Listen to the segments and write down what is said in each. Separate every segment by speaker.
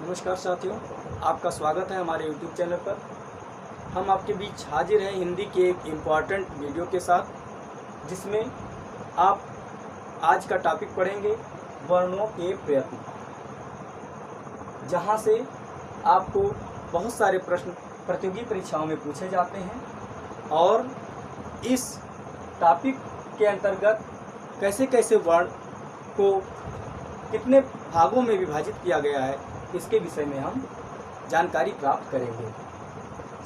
Speaker 1: नमस्कार साथियों, आपका स्वागत है हमारे YouTube चैनल पर। हम आपके बीच हाजिर हैं हिंदी के एक इम्पॉर्टेंट वीडियो के साथ, जिसमें आप आज का टॉपिक पढ़ेंगे वर्णों के प्रयत्न, जहां से आपको बहुत सारे प्रश्न प्रतियोगी परीक्षाओं में पूछे जाते हैं और इस टॉपिक के अंतर्गत कैसे कैसे वर्ण को कितने भागों में विभाजित किया गया है, इसके विषय में हम जानकारी प्राप्त करेंगे।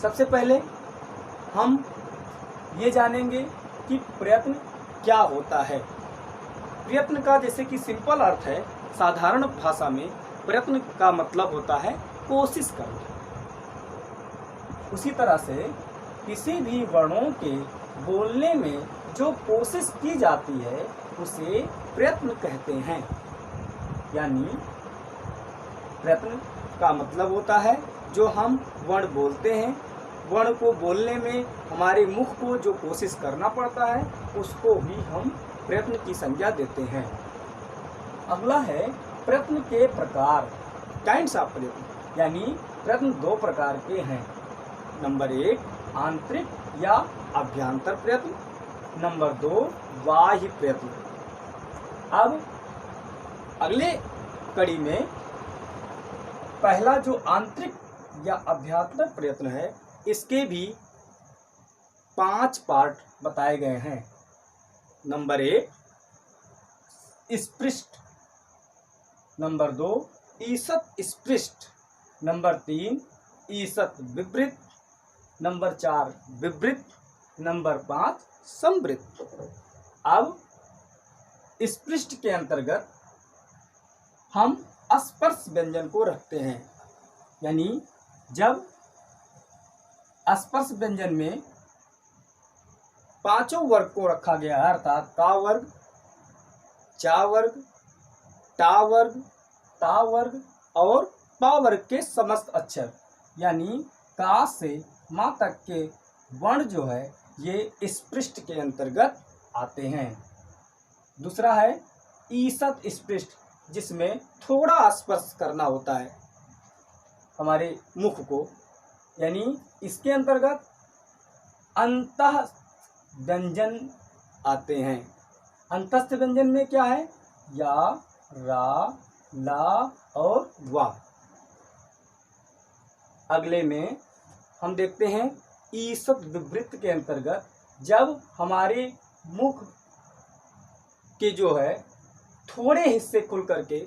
Speaker 1: सबसे पहले हम ये जानेंगे कि प्रयत्न क्या होता है। प्रयत्न का जैसे कि सिंपल अर्थ है, साधारण भाषा में प्रयत्न का मतलब होता है कोशिश करना। उसी तरह से किसी भी वर्णों के बोलने में जो कोशिश की जाती है उसे प्रयत्न कहते हैं। यानी प्रयत्न का मतलब होता है जो हम वर्ण बोलते हैं, वर्ण को बोलने में हमारे मुख को जो कोशिश करना पड़ता है उसको भी हम प्रयत्न की संज्ञा देते हैं। अगला है प्रयत्न के प्रकार, काइंड्स ऑफ प्रयत्न। यानी प्रयत्न दो प्रकार के हैं। नंबर 1 आंतरिक या अभ्यंतर प्रयत्न, नंबर 2 बाह्य प्रयत्न। अब अगले कड़ी में पहला जो आंतरिक या अभ्यंतर प्रयत्न है, इसके भी 5 पार्ट बताए गए हैं। नंबर 1 स्पृष्ट, नंबर 2 ईषत् स्पृष्ट, नंबर 3 ईषत् विवृत, नंबर 4 विवृत, नंबर 5 संवृत। अब स्पृष्ट के अंतर्गत हम स्पर्श व्यंजन को रखते हैं। यानी जब स्पर्श व्यंजन में पांचों वर्ग को रखा गया है, अर्थात का वर्ग, चा वर्ग, टा वर्ग, ता वर्ग और पा वर्ग के समस्त अक्षर, यानी का से मां तक के वर्ण जो है ये स्पृष्ट के अंतर्गत आते हैं। दूसरा है ईषत् स्पृष्ट, जिसमें थोड़ा स्पर्श करना होता है हमारे मुख को। यानी इसके अंतर्गत अंतः व्यंजन आते हैं। अंतस्थ व्यंजन में क्या है? या, रा, ला और वा। अगले में हम देखते हैं ईषत् विवृत के अंतर्गत जब हमारे मुख के जो है थोड़े हिस्से खुल करके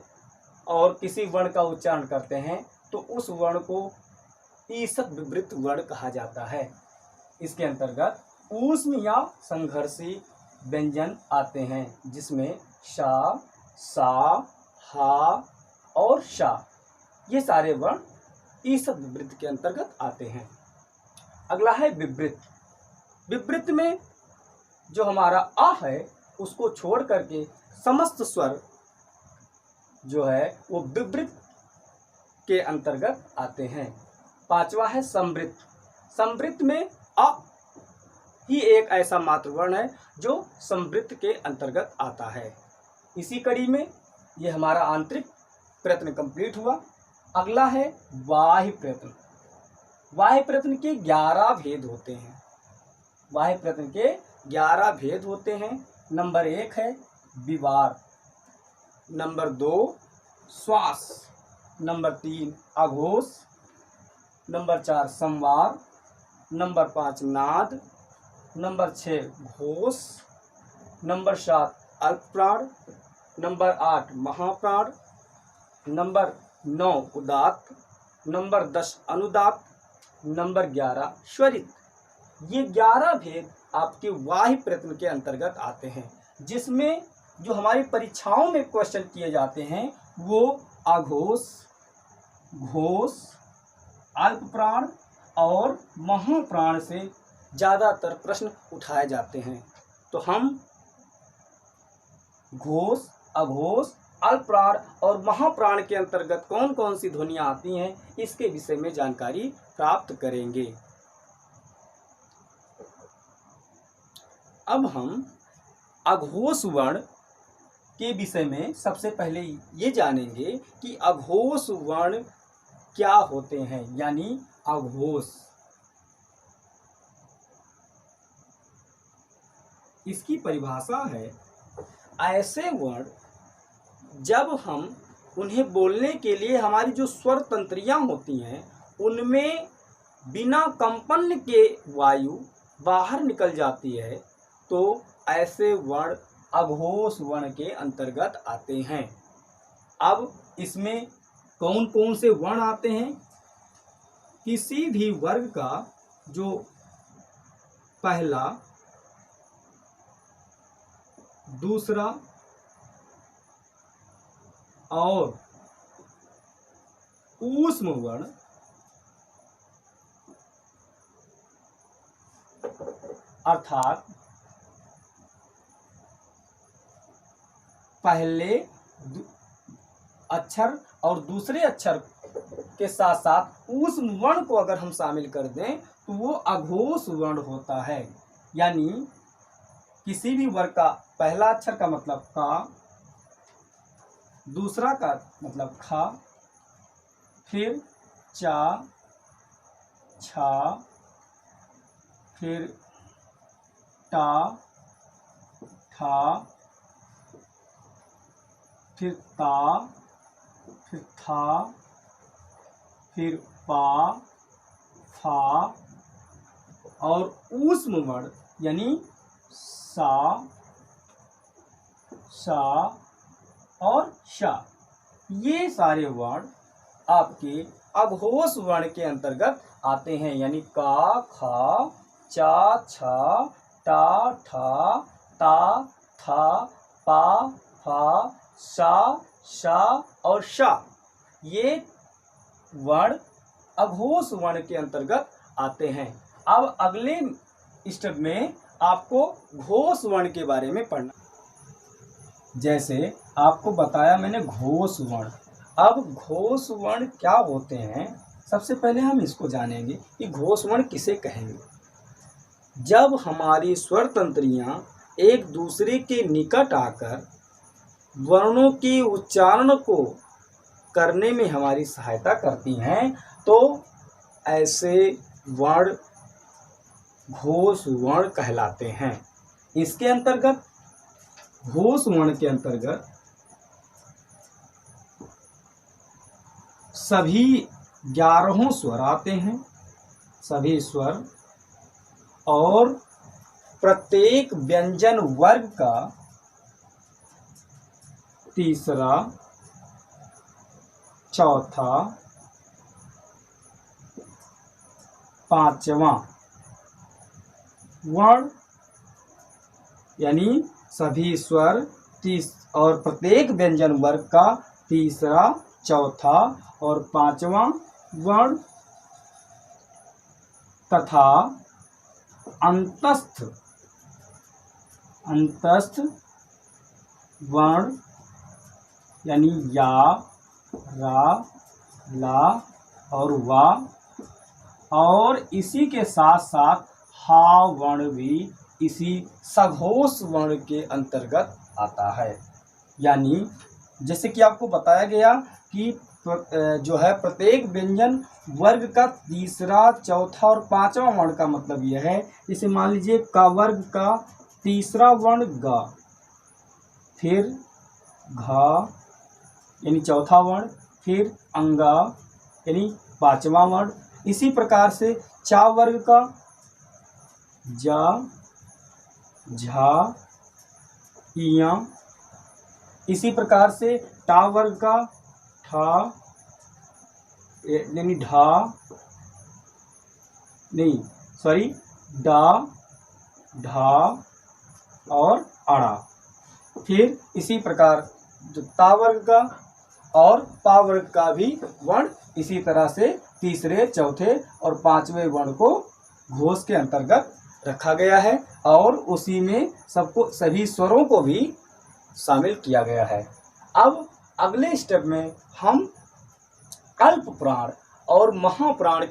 Speaker 1: और किसी वर्ण का उच्चारण करते हैं तो उस वर्ण को ईषत् विवृत वर्ण कहा जाता है। इसके अंतर्गत ऊष्म या संघर्षी व्यंजन आते हैं, जिसमें शा, सा, हा और शा, ये सारे वर्ण ईषत् विवृत के अंतर्गत आते हैं। अगला है विवृत। विवृत में जो हमारा आ है उसको छोड़ करके समस्त स्वर जो है वो विवृत के अंतर्गत आते हैं। पांचवा है संवृत। संवृत में अ ही एक ऐसा मात्र वर्ण है जो संवृत के अंतर्गत आता है। इसी कड़ी में ये हमारा आंतरिक प्रयत्न कंप्लीट हुआ। अगला है बाह्य प्रयत्न। बाह्य प्रयत्न के 11 भेद होते हैं। बाह्य प्रयत्न के 11 भेद होते हैं। नंबर 1 है विवार, नंबर 2 श्वास, नंबर 3 अघोष, नंबर 4 संवार, नंबर 5 नाद, नंबर 6 घोष, नंबर 7 अल्पप्राण, नंबर 8 महाप्राण, नंबर 9 उदात्त, नंबर 10 अनुदात्त, नंबर 11 स्वरित। ये 11 भेद आपके बाह्य प्रयत्न के अंतर्गत आते हैं, जिसमें जो हमारी परीक्षाओं में क्वेश्चन किए जाते हैं वो अघोष, घोष, अल्पप्राण और महाप्राण से ज़्यादातर प्रश्न उठाए जाते हैं। तो हम घोष, अघोष, अल्पप्राण और महाप्राण के अंतर्गत कौन कौन सी ध्वनियाँ आती हैं इसके विषय में जानकारी प्राप्त करेंगे। अब हम अघोष वर्ण के विषय में सबसे पहले ये जानेंगे कि अघोष वर्ण क्या होते हैं, यानी अघोष। इसकी परिभाषा है, ऐसे वर्ण जब हम उन्हें बोलने के लिए हमारी जो स्वर तंत्रियां होती हैं उनमें बिना कंपन के वायु बाहर निकल जाती है, तो ऐसे वर्ण अघोष वर्ण के अंतर्गत आते हैं। अब इसमें कौन कौन से वर्ण आते हैं? किसी भी वर्ग का जो पहला, दूसरा और ऊष्म वर्ण, अर्थात पहले अक्षर और दूसरे अक्षर के साथ साथ ऊष्म वर्ण को अगर हम शामिल कर दें तो वो अघोष वर्ण होता है। यानी किसी भी वर्ग का पहला अक्षर का मतलब का, दूसरा का मतलब खा, फिर चा, छा, फिर टा, ठा, फिर ता, फिर था, फिर पा, फा और ऊष्म वर्ण यानी सा, शा और शा, ये सारे वर्ण आपके अघोष वर्ण के अंतर्गत आते हैं। यानी का, खा, चा, छा, टा, ठा, ता, था, पा, फा, सा, शा और शा, ये वर्ण अघोष वर्ण के अंतर्गत आते हैं। अब अगले स्टेप में आपको घोष वर्ण के बारे में पढ़ना। जैसे आपको बताया मैंने घोष वर्ण। अब घोष वर्ण क्या होते हैं, सबसे पहले हम इसको जानेंगे कि घोष वर्ण किसे कहेंगे। जब हमारी स्वर तंत्रियां एक दूसरे के निकट आकर वर्णों के उच्चारण को करने में हमारी सहायता करती हैं, तो ऐसे वर्ण घोष वर्ण कहलाते हैं। इसके अंतर्गत, घोष वर्ण के अंतर्गत सभी 11 स्वर आते हैं, सभी स्वर, और प्रत्येक व्यंजन वर्ग का तीसरा, चौथा, पांचवा वर्ण यानी सभी स्वर और प्रत्येक व्यंजन वर्ग का तीसरा, चौथा और पांचवा वर्ण तथा अंतस्थ वर्ण यानी या, रा, ला और वा, और इसी के साथ साथ हा वर्ण भी इसी सघोष वर्ण के अंतर्गत आता है। यानी जैसे कि आपको बताया गया कि जो है प्रत्येक व्यंजन वर्ग का तीसरा, चौथा और पांचवा वर्ण का मतलब यह है, जैसे मान लीजिए का वर्ग का तीसरा वर्ण ग, फिर घ यानी चौथा वर्ण, फिर अंगा यानी पांचवा वर्ण। इसी प्रकार से चा वर्ग का जा, झा, इया। इसी प्रकार से टा वर्ग का ठा यानी ढा, नहीं सॉरी डा, ढा और अड़ा। फिर इसी प्रकार जो ता वर्ग का और पा वर्ग का भी वर्ण इसी तरह से तीसरे, चौथे और पांचवें वर्ण को घोष के अंतर्गत रखा गया है, और उसी में सबको सभी स्वरों को भी शामिल किया गया है। अब अगले स्टेप में हम अल्प प्राण और महाप्राण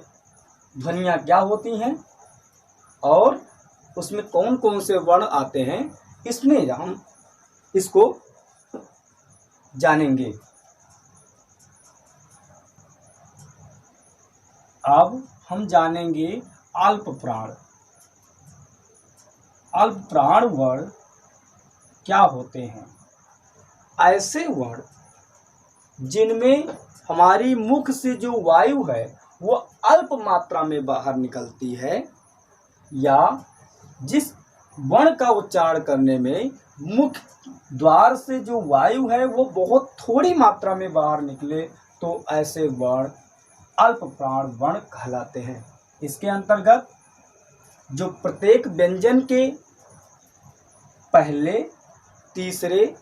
Speaker 1: ध्वनियाँ क्या होती हैं और उसमें कौन कौन से वर्ण आते हैं, इसमें हम इसको जानेंगे। अब हम जानेंगे अल्प प्राण। अल्प प्राण वर्ण क्या होते हैं? ऐसे वर्ण जिनमें हमारी मुख से जो वायु है वो अल्प मात्रा में बाहर निकलती है, या जिस वर्ण का उच्चारण करने में मुख द्वार से जो वायु है वो बहुत थोड़ी मात्रा में बाहर निकले, तो ऐसे वर्ण अल्प प्राण वर्ण कहलाते हैं। इसके अंतर्गत जो प्रत्येक व्यंजन के पहले, तीसरे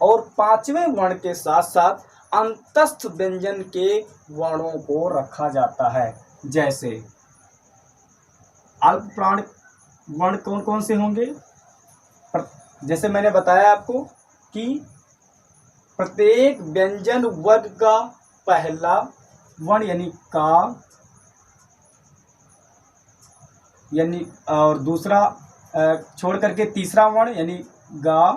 Speaker 1: और पांचवें वर्ण के साथ साथ अंतस्थ व्यंजन के वर्णों को रखा जाता है। जैसे अल्प प्राण वर्ण कौन कौन से होंगे? जैसे मैंने बताया आपको कि प्रत्येक व्यंजन वर्ग का पहला वर्ण यानी का, यानी और दूसरा छोड़ करके तीसरा वर्ण यानी गा,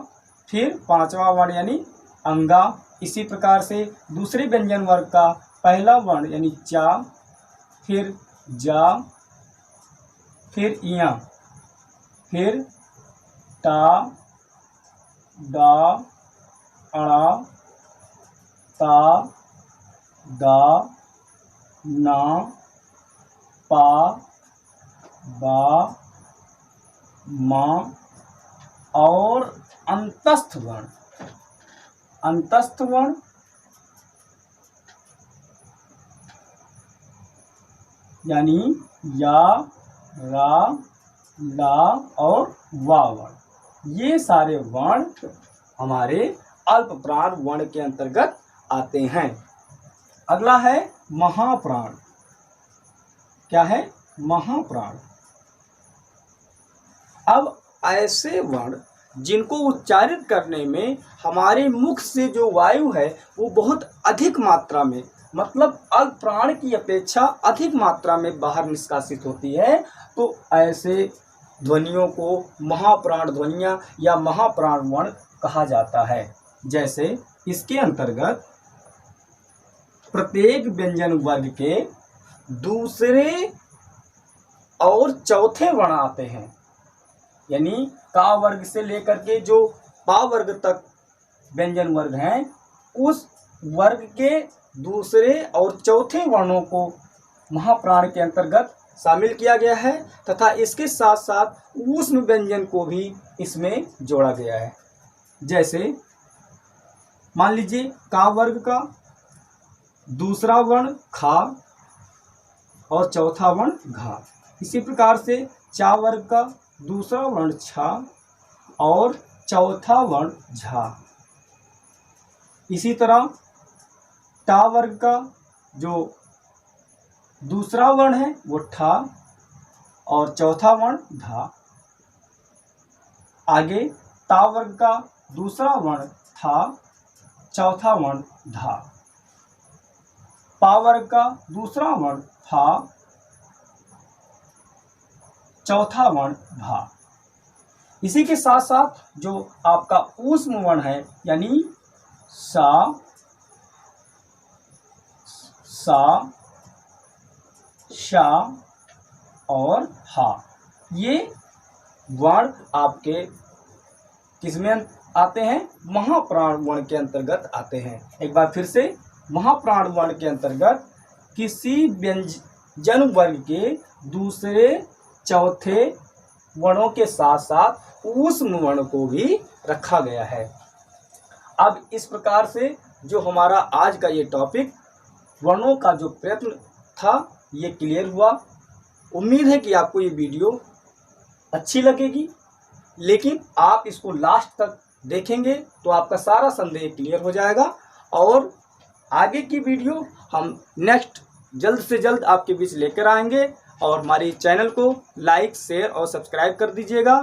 Speaker 1: फिर पांचवा वर्ण यानी अंगा। इसी प्रकार से दूसरे व्यंजन वर्ग का पहला वर्ण यानी चा, फिर जा, फिर इया, फिर टा, डा, अड़ा, ता, दा, ना, पा, बा, मा और अंतस्थ वर्ण। अंतस्थ वर्ण यानी या, रा, ला और वा वर्ण, ये सारे वर्ण हमारे अल्प प्राण वर्ण के अंतर्गत आते हैं। अगला है महाप्राण। क्या है? महाप्राण। अब ऐसे वर्ण जिनको उच्चारित करने में हमारे मुख से जो वायु है वो बहुत अधिक मात्रा में, मतलब अल्प प्राण की अपेक्षा अधिक मात्रा में बाहर निष्कासित होती है, तो ऐसे ध्वनियों को महाप्राण ध्वनियाँ या महाप्राण वर्ण कहा जाता है। जैसे इसके अंतर्गत प्रत्येक व्यंजन वर्ग के दूसरे और चौथे वर्ण आते हैं, यानी का वर्ग से लेकर के जो पा वर्ग तक व्यंजन वर्ग हैं, उस वर्ग के दूसरे और चौथे वर्णों को महाप्राण के अंतर्गत शामिल किया गया है, तथा इसके साथ साथ ऊष्म व्यंजन को भी इसमें जोड़ा गया है। जैसे मान लीजिए का वर्ग का दूसरा वर्ण खा और चौथा वर्ण घा। इसी प्रकार से चा वर्ग का दूसरा वर्ण छा और चौथा वर्ण झा। इसी तरह टा वर्ग का जो दूसरा वर्ण है वो ठा और चौथा वर्ण धा। आगे ता वर्ग का दूसरा वर्ण था, चौथा वर्ण धा। पा वर्ग का दूसरा वर्ण था, चौथा वर्ण भा। इसी के साथ साथ जो आपका ऊष्म वर्ण है यानी सा, सा, शा और हा, ये वर्ण आपके किसमें आते हैं? महाप्राण वर्ण के अंतर्गत आते हैं। एक बार फिर से, महाप्राण वर्ण के अंतर्गत किसी व्यंजन वर्ग के दूसरे चौथे वर्णों के साथ साथ ऊष्म वर्ण को भी रखा गया है। अब इस प्रकार से जो हमारा आज का ये टॉपिक वर्णों का जो प्रयत्न था ये क्लियर हुआ। उम्मीद है कि आपको ये वीडियो अच्छी लगेगी, लेकिन आप इसको लास्ट तक देखेंगे तो आपका सारा संदेह क्लियर हो जाएगा और आगे की वीडियो हम नेक्स्ट जल्द से जल्द आपके बीच लेकर आएंगे। और हमारे चैनल को लाइक, शेयर और सब्सक्राइब कर दीजिएगा।